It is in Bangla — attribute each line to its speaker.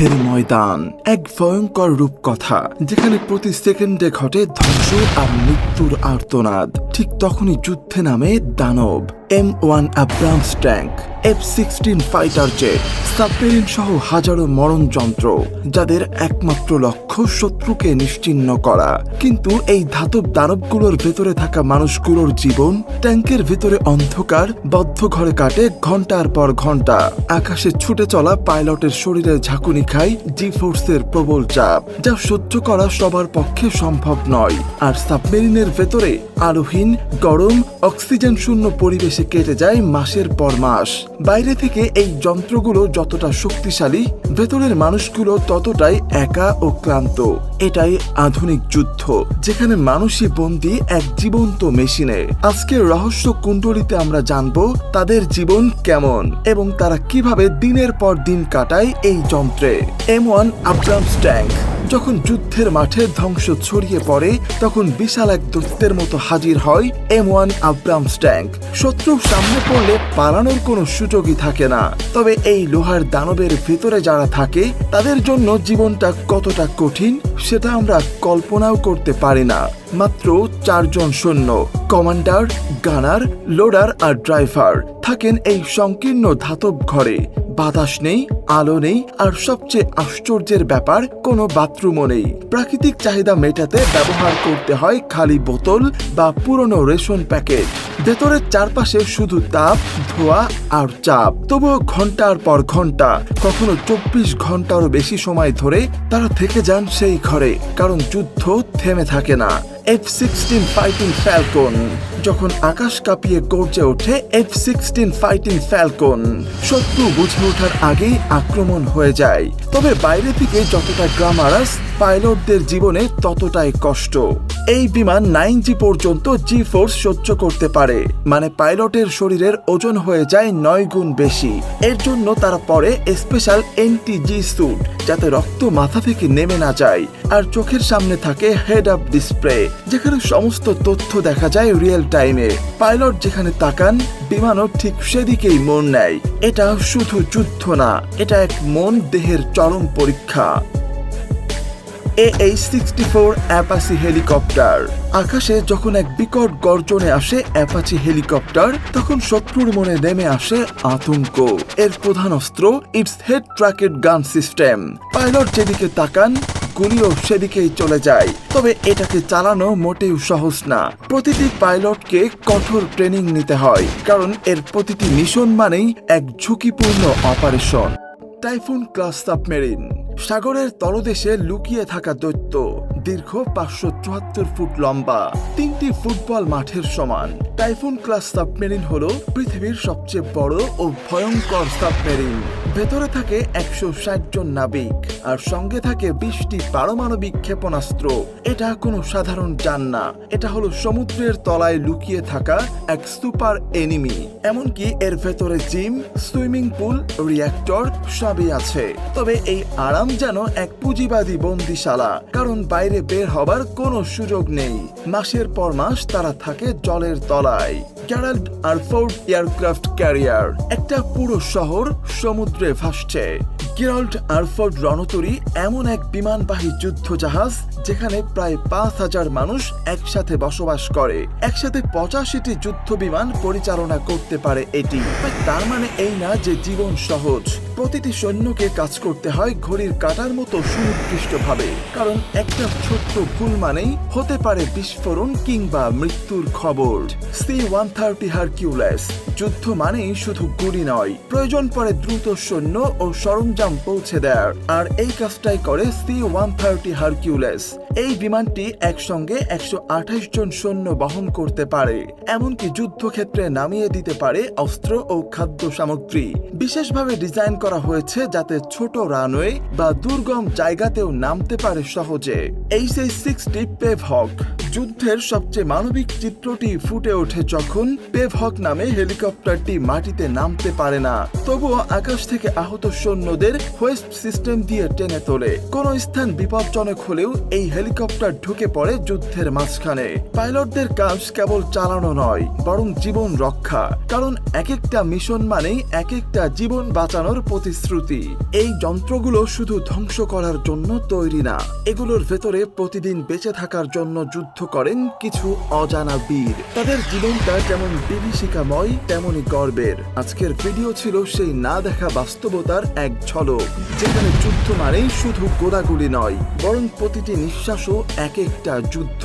Speaker 1: যুদ্ধের ময়দান, এক ভয়ঙ্কর রূপকথা যেখানে প্রতি সেকেন্ডে ঘটে ধ্বংস আর মৃত্যুর আর্তনাদ। ঠিক তখনই যুদ্ধে নামে দানব। M1 Abrams tank, F-16 fighter jet, submarine সহ হাজারো মরণ যন্ত্র, যাদের একমাত্র লক্ষ্য শত্রুকে নিশ্চিহ্ন করা। কিন্তু এই ধাতব দানবগুলোর ভেতরে থাকা মানুষগুলোর জীবন ট্যাঙ্কের ভেতরে অন্ধকার বদ্ধ ঘরে কাটে ঘন্টার পর ঘন্টা। আকাশে ছুটে চলা পাইলটের শরীরে ঝাঁকুনি খায় জি-ফোর্সের প্রবল চাপ, যা সহ্য করা সবার পক্ষে সম্ভব নয়। আর সাবমেরিনের ভেতরে আলোহীন, গরম, অক্সিজেন শূন্য পরিবেশে কেটে যায় মাসের পর মাস। বাইরে থেকে এই যন্ত্রগুলো যতটা শক্তিশালী, ভেতরের মানুষগুলো ততটাই একা ও ক্লান্ত। এটাই আধুনিক যুদ্ধ, যেখানে মানুষই বন্দী এক জীবন্ত মেশিনে। আজকের রহস্য কুণ্ডলিতে আমরা জানবো তাদের জীবন কেমন এবং তারা কিভাবে দিনের পর দিন কাটায় এই যন্ত্রে। M1 আব্রামস ট্যাঙ্ক যখন যুদ্ধের মাঠে ধ্বংস ছড়িয়ে পড়ে, তখন বিশাল এক দৈত্যের মতো হাজির হয় M1 আব্রামস ট্যাঙ্ক। শত্রু সামনে পড়লে পালানোর কোনো সুযোগই থাকে না। তবে এই লোহার দানবের ভেতরে যারা থাকে, তাদের জন্য জীবনটা কতটা কঠিন সেটা আমরা কল্পনাও করতে পারি না। মাত্র 4 জন সৈন্য, কমান্ডার, গানার, লোডার আর ড্রাইভার থাকেন এই সংকীর্ণ ধাতব ঘরে। বাতাস নেই, আলো নেই, আর সবচেয়ে আশ্চর্যের ব্যাপার, কোনো বাথরুমও নেই। প্রাকৃতিক চাহিদা মেটাতে ব্যবহার করতে হয় খালি বোতল বা পুরনো রেশন প্যাকেট। ভেতরের চারপাশে শুধু তাপ, ধোঁয়া আর চাপ। তবুও ঘন্টার পর ঘন্টা, কখনো 24 ঘন্টারও বেশি সময় ধরে তারা থেকে যান সেই ঘরে, কারণ যুদ্ধ থেমে থাকে না। F-16 ফাইটিং ফ্যালকন যখন আকাশ কাঁপিয়ে গর্জে ওঠে, F-16 ফাইটিং ফ্যালকন শত্রু বুঝে ওঠার আগেই আক্রমণ হয়ে যায়। তবে বাইরে থেকে যতটা গ্ল্যামারাস, পাইলটদের জীবনে ততটাই কষ্ট। এই বিমান 9G পর্যন্ত জি-ফোর্স সহ্য করতে পারে, মানে পাইলটের শরীরের ওজন হয়ে যায় 9 গুণ বেশি। এর জন্য তারা পরে স্পেশাল NTG স্যুট, যাতে রক্ত মাথা থেকে নেমে না যায়। আর চোখের সামনে থাকে হেড আপ ডিসপ্লে, যেখানে সমস্ত তথ্য দেখা যায় রিয়েল টাইমে। পাইলট যেখানে তাকান, বিমানও ঠিক সেদিকেই মন নেয়। এটা শুধু যুদ্ধ না, এটা এক মন দেহের চরম পরীক্ষা। AH-64 Apache helicopter. আকাশে যখন এক বিকট গর্জনে আসে অ্যাপাচি হেলিকপ্টার, তখন শত্রুর মনে নেমে আসে আতঙ্ক। এর প্রধান অস্ত্র ইটস হেড ট্র্যাকেড গান সিস্টেম। পাইলট যেদিকে তাকান, গুলিও সেদিকেই চলে যায়। তবে এটাকে চালানো মোটেও সহজ না। প্রতিটি পাইলটকে কঠোর ট্রেনিং নিতে হয়, কারণ এর প্রতিটি মিশন মানেই এক ঝুঁকিপূর্ণ অপারেশন। টাইফুন ক্লাস সাবমেরিন, সাগরের তলদেশে লুকিয়ে থাকা দৈত্য। দীর্ঘ 574 ফুট লম্বা, 3টি ফুটবল মাঠের সমান। টাইফুন ক্লাস সাবমেরিন হলো পৃথিবীর সবচেয়ে বড় ও ভয়ঙ্কর সাবমেরিন। ভেতরে থাকে 160 জন নাবিক, আর সঙ্গে থাকে 20টি পারমাণবিক ক্ষেপণাস্ত্র। এটা কোনো সাধারণ যান না, এটা হলো সমুদ্রের তলায় লুকিয়ে থাকা এক সুপার এনিমি। এমনকি এর ভেতরে জিম, সুইমিং পুল, রিঅ্যাক্টর সবই আছে। তবে এই আরাম যেন এক পুঁজিবাদী বন্দিশালা, কারণ বাইরে বের হবার কোনো সুযোগ নেই। মাসের পর মাস তারা থাকে জলের তলায়। গ্যারাল্ড আরফোর্ড এয়ারক্রাফট ক্যারিয়ার, একটা পুরো শহর সমুদ্রে ভাসছে। গেরাল্ড আরফোর্ড রণতরী এমন এক বিমানবাহী যুদ্ধ জাহাজ, যেখানে প্রায় 5000 মানুষ একসাথে বসবাস করে। একসাথে 85টি যুদ্ধ বিমান পরিচালনা করতে পারে এটি। তার মানে এই না যে জীবন সহজ। প্রতিটি সৈন্যকে কাজ করতে হয় ঘড়ির কাঁটার মতো সুনির্দিষ্ট ভাবে, কারণ একটা ছোট্ট ভুল মানেই হতে পারে বিস্ফোরণ কিংবা মৃত্যুর খবর। C-130 হারকিউলিস, যুদ্ধ মানেই শুধু গুলি নয়, প্রয়োজন পড়ে দ্রুত সৈন্য ও সরঞ্জাম পৌঁছে দেয়। আর এই কাজটাই করে C-130 হারকিউলিস। এই বিমানটি একসঙ্গে 128 জন সৈন্য বহন করতে পারে, এমনকি যুদ্ধক্ষেত্রে নামিয়ে দিতে পারে অস্ত্র ও খাদ্য সামগ্রী। বিশেষভাবে ডিজাইন করা হয়েছে যাতে ছোট রানওয়ে বা দুর্গম জায়গাতেও নামতে পারে সহজে। HH-60 পেভহক, যুদ্ধের সবচেয়ে মানবিক চিত্রটি ফুটে ওঠে যখন পেভহক নামে হেলিকপ্টারটি মাটিতে নামতে পারে না, তবুও আকাশ থেকে আহত সৈন্যদের হোয়েস্ট সিস্টেম দিয়ে টেনে তোলে। কোন স্থান বিপজ্জনক হলেও এই হেলিকপ্টার ঢুকে পড়ে যুদ্ধের মাঝখানে। পাইলটদের কাজ কেবল চালানো নয়, বরং জীবন রক্ষা, কারণ এক একটা মিশন মানেই এক একটা জীবন বাঁচানোর প্রতিশ্রুতি। এই যন্ত্রগুলো শুধু ধ্বংস করার জন্য তৈরি না, এগুলোর ভেতরে প্রতিদিন বেঁচে থাকার জন্য যুদ্ধ করেন কিছু অজানা বীর। তাদের জীবনটা যেমন বিভীষিকাময় তেমনই গর্বের। আজকের ভিডিও ছিল সেই না দেখা বাস্তবতার এক ঝলক, যেখানে যুদ্ধ মানেই শুধু গোলাগুলি নয়, বরং প্রতিটি নিঃশ্বাসও এক একটা যুদ্ধ।